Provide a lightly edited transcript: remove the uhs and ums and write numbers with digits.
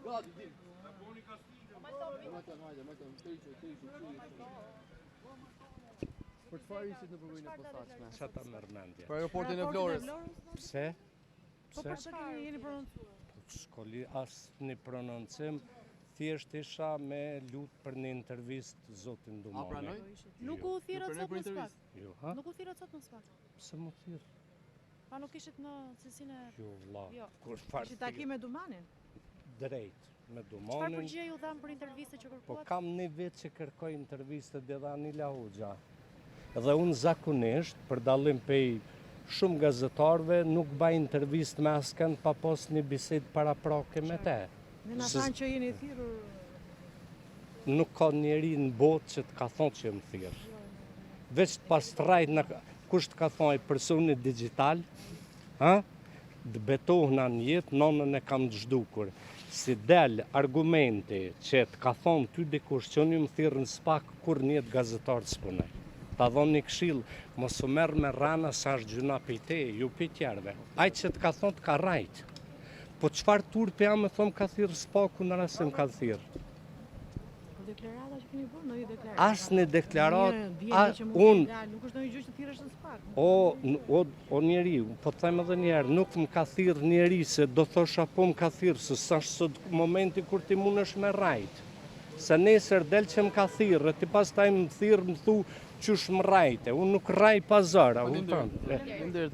Gati, dim. Për çfarë ishit në përvojën e posaçme? Çfarë ta merr mendje? Për aeroportin e Vlorës. Pse? Po për çfarë jeni prononcuar? Shkolli asnjë prononcim, thjesht isha me lut për një intervistë zotin A Dumani. pranoj? Nuk u thirrët sot në spak. Jo, ha? Nuk u thirrët sot në spak. Pse më thirr? Pa nuk ishit në cilësinë e Jo, vlla. Jo. Kur fal. Ishit takim me Dumanin? Drejt me Çfarë Dumanin. përgjigje ju dhan për intervistën që Po kërkuat? kam një vit që kërkoj intervistë dhe Anila Hoxha. Dhe unë zakonisht, për dallim pej shumë gazetarëve, nuk baj intervistë me askën pa pas një bisedë paraprake me te. Ne na thanë që jeni thirrur. Nuk ka njeri në botë që të ka thonë që më thirr. Veç të pas trajt në kush të ka thonë personi digital, ha? Dë betohna në jetë, nonën e kam të zhdukur. Si del argumenti që të ka thonë ty dikush që unë më thirrë në spak, kur njët gazetarë të s'punoj. Ta dhonë një këshill, mos u merr me rana sa është gjuna pej te, ju pej tjerëve. Ai që të ka thonë të ka rajt. Po çfarë turpi jam me thonë ka thirrë spaku në rast se më ka thirrë? Po deklarata që keni bërë, ndonjë deklaratë? Asnjë deklarat, unë nuk është ndonjë gjë që thirrësh në spak. o njeriu, po të them edhe një herë, nuk më ka thirrë njeri se do thosha po më ka thirrë, se sa sot momenti kur ti mundesh me rajt. Se nesër del që më ka thirrë, ti pastaj më thirrë më thu qysh më rajte, unë nuk raj pa zëra, Faleminderit.